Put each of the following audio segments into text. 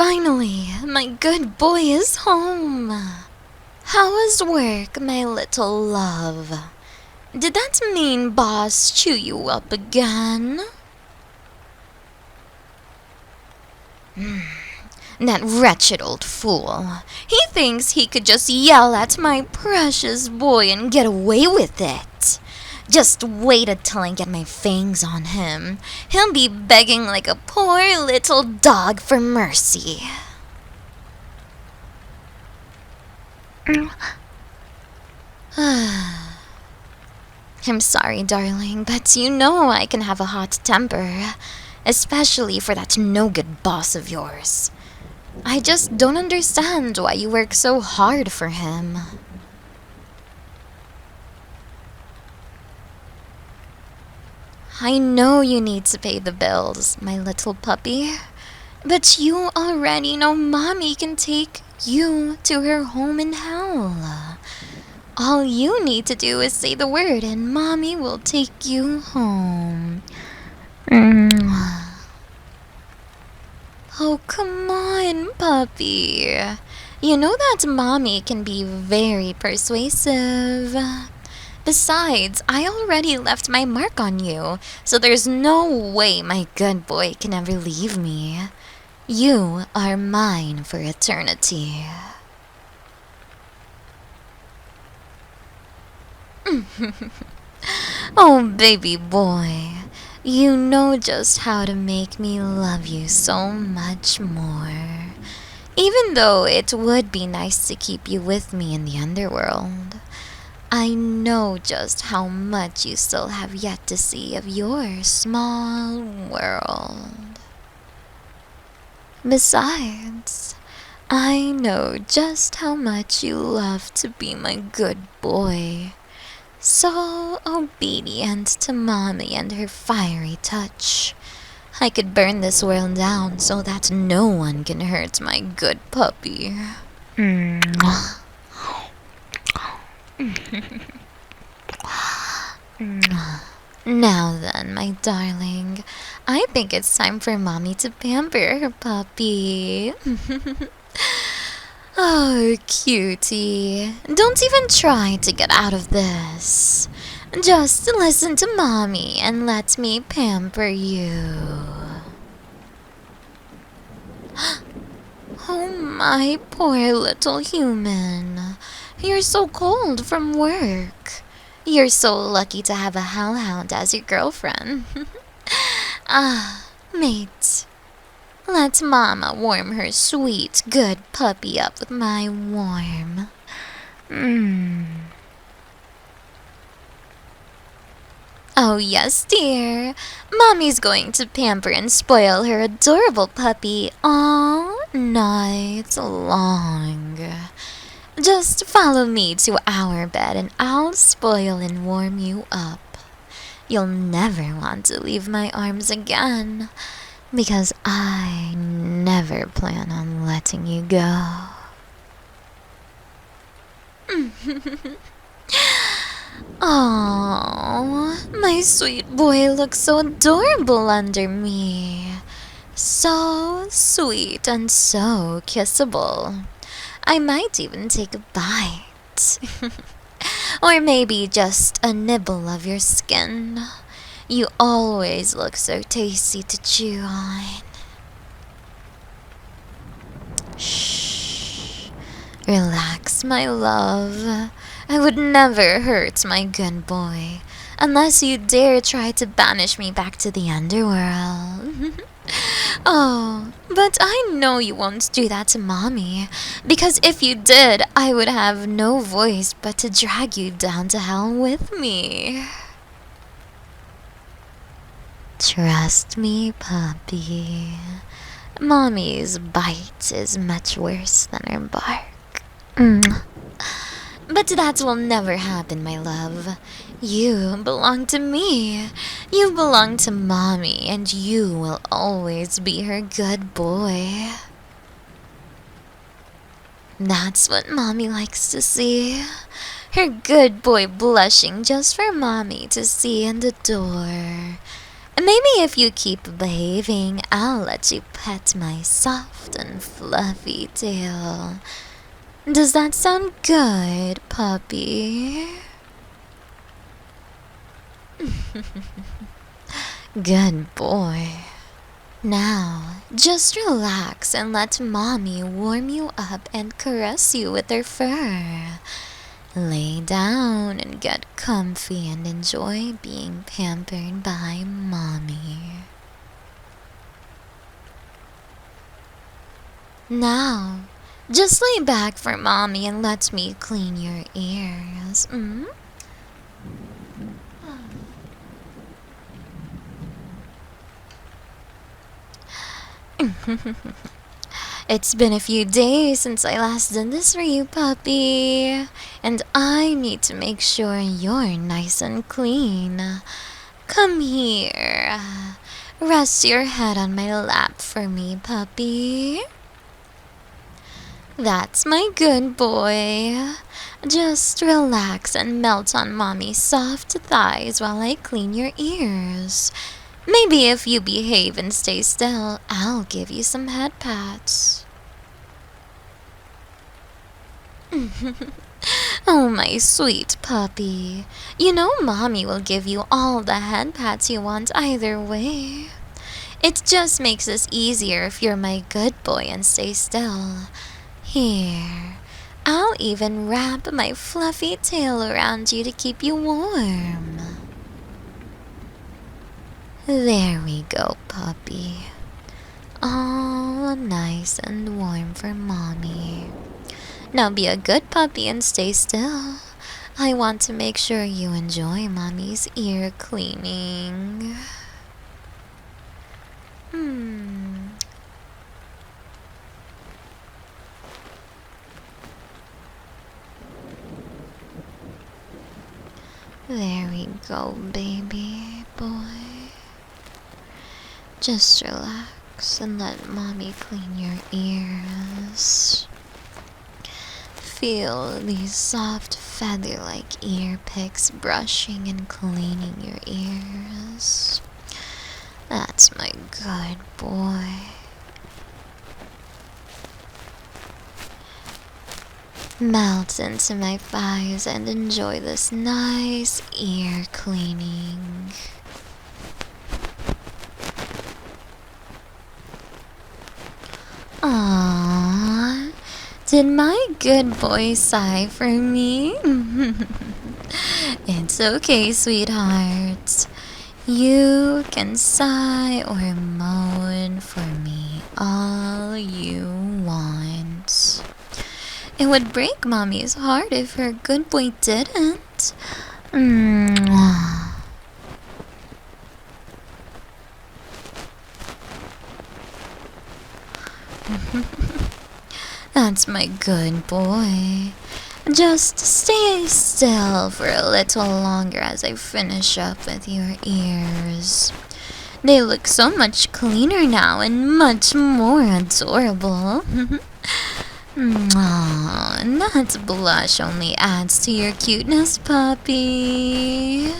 Finally, my good boy is home. How was work, my little love? Did that mean boss chew you up again? That wretched old fool. He thinks he could just yell at my precious boy and get away with it. Just wait until I get my fangs on him. He'll be begging like a poor little dog for mercy. I'm sorry, darling, but you know I can have a hot temper. Especially for that no-good boss of yours. I just don't understand why you work so hard for him. I know you need to pay the bills, my little puppy. But you already know Mommy can take you to her home in hell. All you need to do is say the word and Mommy will take you home. Oh, come on, puppy. You know that Mommy can be very persuasive. Besides, I already left my mark on you, so there's no way my good boy can ever leave me. You are mine for eternity. Oh, baby boy. You know just how to make me love you so much more. Even though it would be nice to keep you with me in the underworld, I know just how much you still have yet to see of your small world. Besides, I know just how much you love to be my good boy. So obedient to Mommy and her fiery touch. I could burn this world down so that no one can hurt my good puppy. Now then, my darling, I think it's time for Mommy to pamper her puppy. Oh, cutie, don't even try to get out of this. Just listen to Mommy and let me pamper you. Oh, my poor little human. You're so cold from work. You're so lucky to have a hellhound as your girlfriend. Mate. Let Mama warm her sweet, good puppy up with my warm. Oh, yes, dear. Mommy's going to pamper and spoil her adorable puppy all night long. Just follow me to our bed and I'll spoil and warm you up. You'll never want to leave my arms again, because I never plan on letting you go. Oh, my sweet boy looks so adorable under me. So sweet and so kissable. I might even take a bite. Or maybe just a nibble of your skin. You always look so tasty to chew on. Shh. Relax, my love. I would never hurt my good boy, unless you dare try to banish me back to the underworld. Oh, but I know you won't do that to Mommy, because if you did, I would have no voice but to drag you down to hell with me. Trust me, puppy. Mommy's bite is much worse than her bark. But that will never happen, my love. You belong to me. You belong to Mommy, and you will always be her good boy. That's what Mommy likes to see. Her good boy blushing just for Mommy to see and adore. Maybe if you keep behaving, I'll let you pet my soft and fluffy tail. Does that sound good, puppy? Good boy. Now, just relax and let mommy warm you up and caress you with her fur. Lay down and get comfy and enjoy being pampered by mommy. Now, just lay back for mommy and let me clean your ears. It's been a few days since I last did this for you, puppy. And I need to make sure you're nice and clean. Come here. Rest your head on my lap for me, puppy. That's my good boy. Just relax and melt on mommy's soft thighs while I clean your ears. Maybe if you behave and stay still, I'll give you some head pats. Oh, my sweet puppy. You know mommy will give you all the head pats you want either way. It just makes this easier if you're my good boy and stay still. Here, I'll even wrap my fluffy tail around you to keep you warm. There we go, puppy. All nice and warm for mommy. Now be a good puppy and stay still. I want to make sure you enjoy mommy's ear cleaning. There we go, baby boy. Just relax and let mommy clean your ears. Feel these soft feather-like ear picks brushing and cleaning your ears. That's my good boy. Melt into my thighs and enjoy this nice ear cleaning. Aww, did my good boy sigh for me? It's okay, sweetheart. You can sigh or moan for me all you want. It would break mommy's heart if her good boy didn't. That's my good boy. Just stay still for a little longer as I finish up with your ears. They look so much cleaner now and much more adorable. That blush only adds to your cuteness, puppy.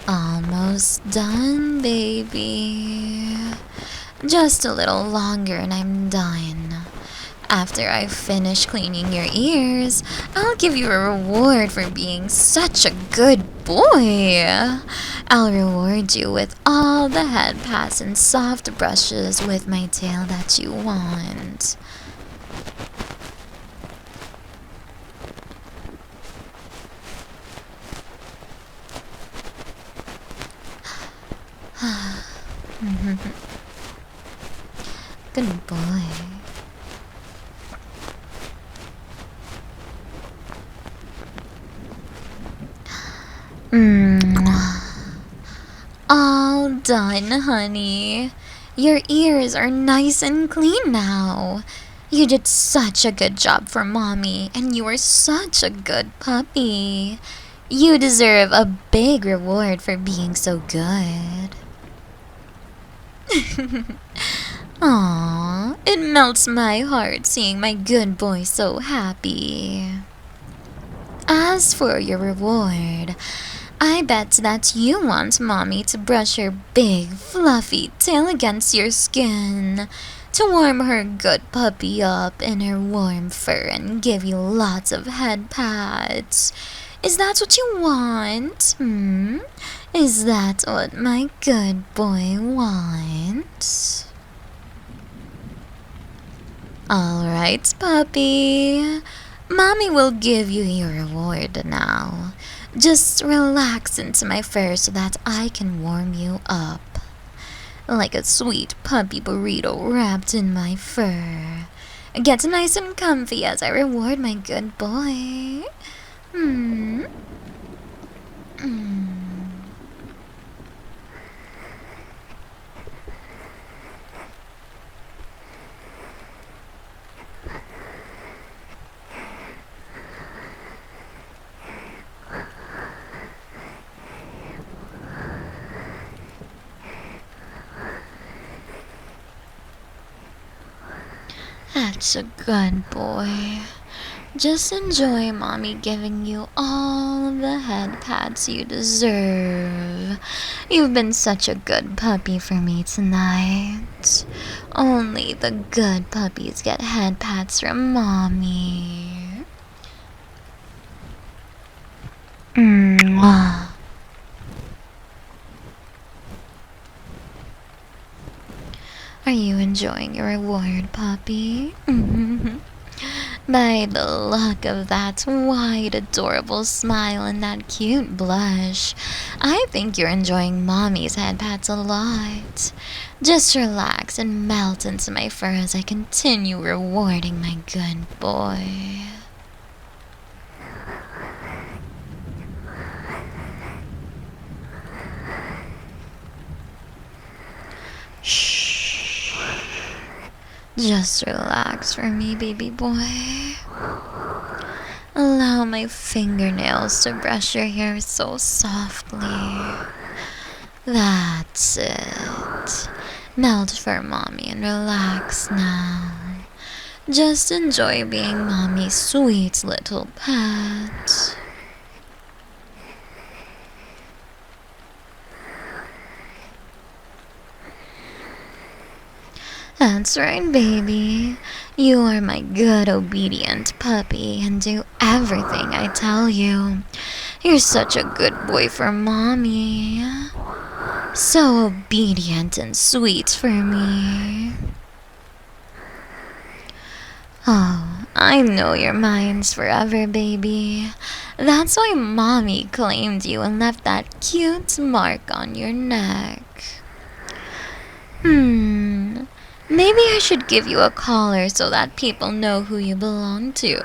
Almost done, baby. Just a little longer and I'm done. After I finish cleaning your ears, I'll give you a reward for being such a good boy. I'll reward you with all the head pats and soft brushes with my tail that you want. Good boy. All done, honey. Your ears are nice and clean now. You did such a good job for mommy, and you are such a good puppy. You deserve a big reward for being so good. Aww, it melts my heart seeing my good boy so happy. As for your reward, I bet that you want mommy to brush her big, fluffy tail against your skin to warm her good puppy up in her warm fur and give you lots of head pats. Is that what you want? Is that what my good boy wants? Alright, puppy. Mommy will give you your reward now. Just relax into my fur so that I can warm you up. Like a sweet puppy burrito wrapped in my fur. Get nice and comfy as I reward my good boy. That's a good boy. Just enjoy mommy giving you all of the head pats you deserve. You've been such a good puppy for me tonight. Only the good puppies get head pats from mommy. Mwah. Are you enjoying your reward, puppy? By the look of that wide, adorable smile and that cute blush, I think you're enjoying mommy's head pats a lot. Just relax and melt into my fur as I continue rewarding my good boy. Shh. Just relax for me, baby boy. Allow my fingernails to brush your hair so softly. That's it. Melt for mommy and relax now. Just enjoy being mommy's sweet little pet. That's right, baby. You are my good, obedient puppy and do everything I tell you. You're such a good boy for mommy. So obedient and sweet for me. Oh, I know your mind's forever, baby. That's why mommy claimed you and left that cute mark on your neck. Maybe I should give you a collar so that people know who you belong to.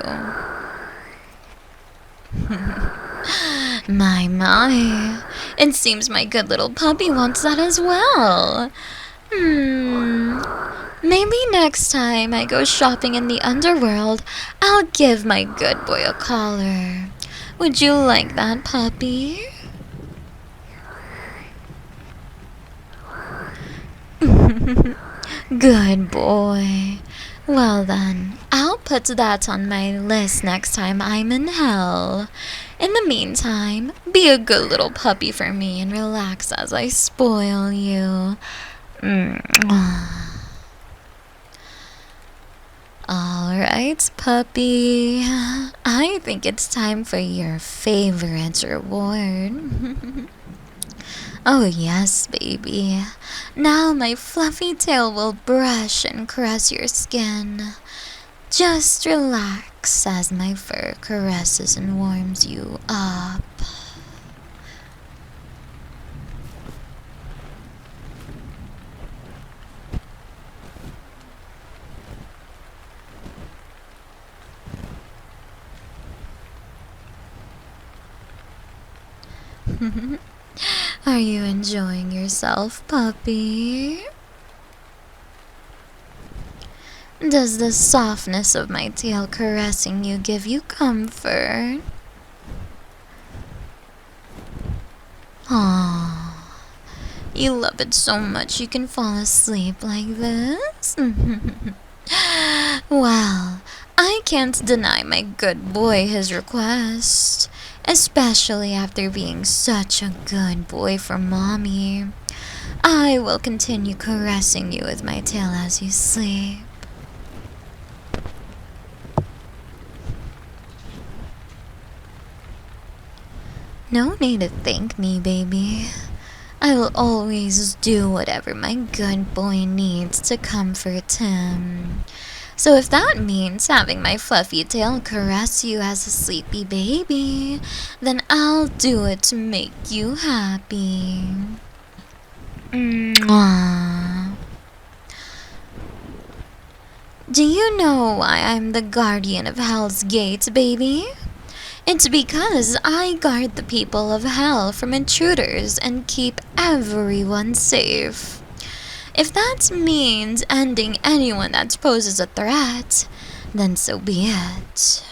My. It seems my good little puppy wants that as well. Maybe next time I go shopping in the underworld, I'll give my good boy a collar. Would you like that, puppy? Good boy. Well then, I'll put that on my list next time I'm in hell. In the meantime, be a good little puppy for me and relax as I spoil you. Alright, puppy. I think it's time for your favorite reward. Oh yes, baby. Now my fluffy tail will brush and caress your skin. Just relax as my fur caresses and warms you up. Are you enjoying yourself, puppy? Does the softness of my tail caressing you give you comfort? Aww, you love it so much you can fall asleep like this? Well, I can't deny my good boy his request, especially after being such a good boy for mommy. I will continue caressing you with my tail as you sleep. No need to thank me, baby. I will always do whatever my good boy needs to comfort him. So if that means having my fluffy tail caress you as a sleepy baby, then I'll do it to make you happy. Mwah. Do you know why I'm the guardian of Hell's Gate, baby? It's because I guard the people of Hell from intruders and keep everyone safe. If that means ending anyone that poses a threat, then so be it.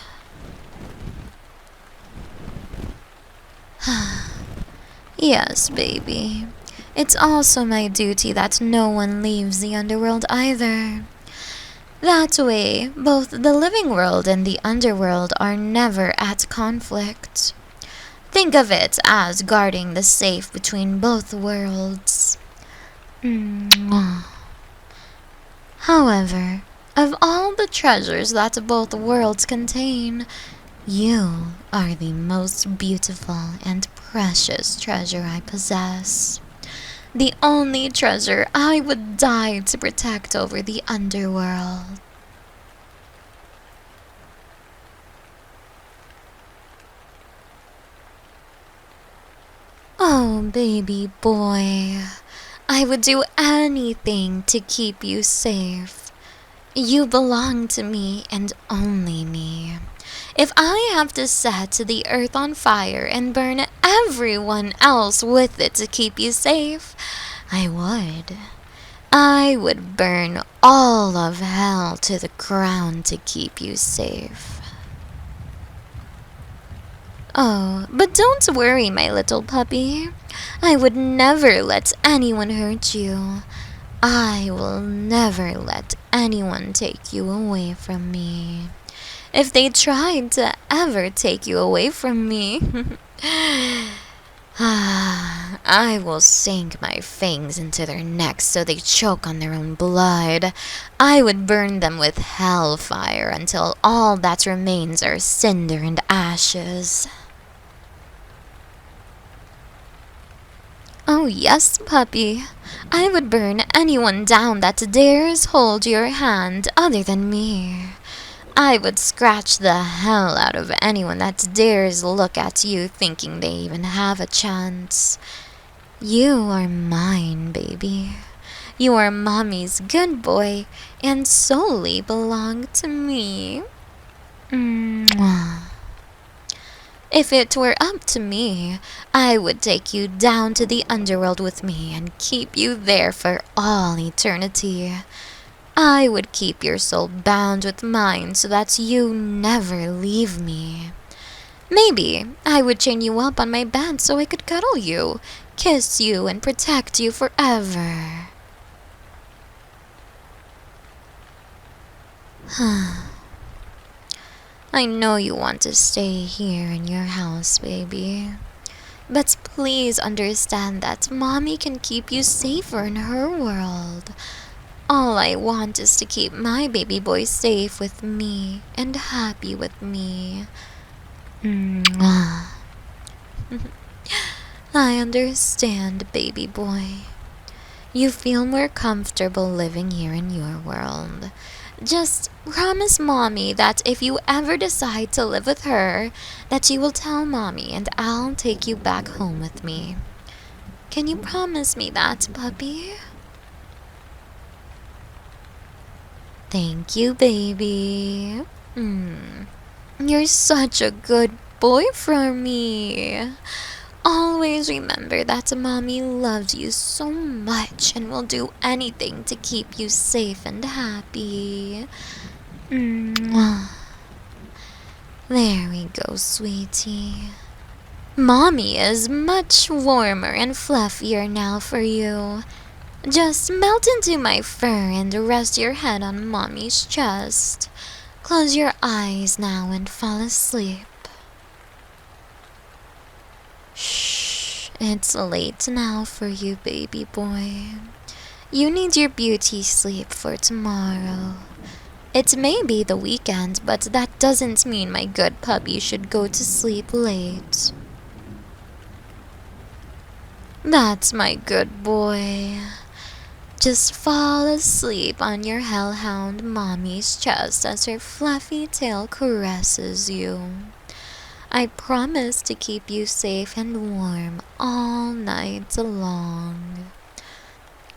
Yes, baby. It's also my duty that no one leaves the underworld either. That way, both the living world and the underworld are never at conflict. Think of it as guarding the safe between both worlds. However, of all the treasures that both worlds contain, you are the most beautiful and precious treasure I possess. The only treasure I would die to protect over the underworld. Oh, baby boy, I would do anything to keep you safe. You belong to me and only me. If I have to set the earth on fire and burn everyone else with it to keep you safe, I would. I would burn all of hell to the ground to keep you safe. Oh, but don't worry, my little puppy. I would never let anyone hurt you. I will never let anyone take you away from me. If they tried to ever take you away from me, I will sink my fangs into their necks so they choke on their own blood. I would burn them with hellfire until all that remains are cinder and ashes. Oh yes, puppy. I would burn anyone down that dares hold your hand other than me. I would scratch the hell out of anyone that dares look at you thinking they even have a chance. You are mine, baby. You are mommy's good boy and solely belong to me. Mwah. If it were up to me, I would take you down to the underworld with me and keep you there for all eternity. I would keep your soul bound with mine so that you never leave me. Maybe I would chain you up on my bed so I could cuddle you, kiss you, and protect you forever. I know you want to stay here in your house, baby. But please understand that mommy can keep you safer in her world. All I want is to keep my baby boy safe with me and happy with me. Mwah. I understand, baby boy. You feel more comfortable living here in your world. Just promise mommy that if you ever decide to live with her, that you will tell mommy and I'll take you back home with me. Can you promise me that, puppy? Thank you, baby. You're such a good boy for me. Always remember that mommy loves you so much and will do anything to keep you safe and happy. Mwah. There we go, sweetie. Mommy is much warmer and fluffier now for you. Just melt into my fur and rest your head on mommy's chest. Close your eyes now and fall asleep. Shh, it's late now for you, baby boy. You need your beauty sleep for tomorrow. It may be the weekend, but that doesn't mean my good puppy should go to sleep late. That's my good boy. Just fall asleep on your Hellhound mommy's chest as her fluffy tail caresses you. I promise to keep you safe and warm all night long.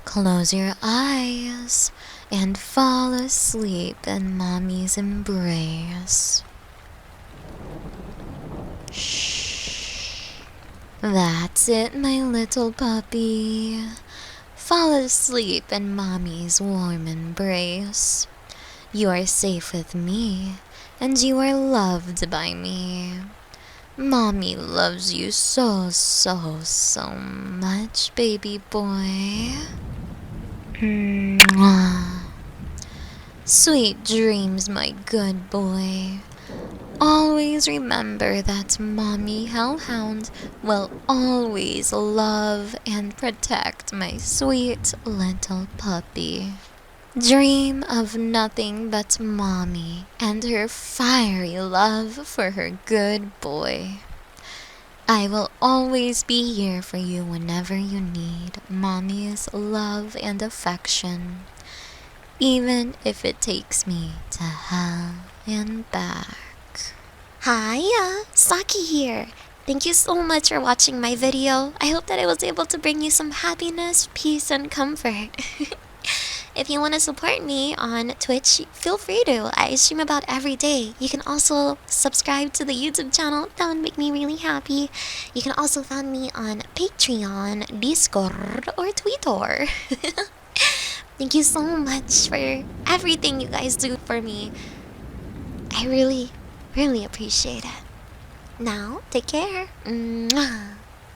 Close your eyes and fall asleep in mommy's embrace. Shh. That's it, my little puppy. Fall asleep in mommy's warm embrace. You are safe with me, and you are loved by me. Mommy loves you so, so, so much, baby boy. Mwah. Sweet dreams, my good boy. Always remember that Mommy Hellhound will always love and protect my sweet little puppy. Dream of nothing but Mommy and her fiery love for her good boy. I will always be here for you whenever you need Mommy's love and affection, even if it takes me to hell and back. Hiya, Saki here. Thank you so much for watching my video. I hope that I was able to bring you some happiness, peace, and comfort. If you want to support me on Twitch, feel free to. I stream about every day. You can also subscribe to the YouTube channel. That would make me really happy. You can also find me on Patreon, Discord, or Twitter. Thank you so much for everything you guys do for me. I really appreciate it. Now, take care. Mwah.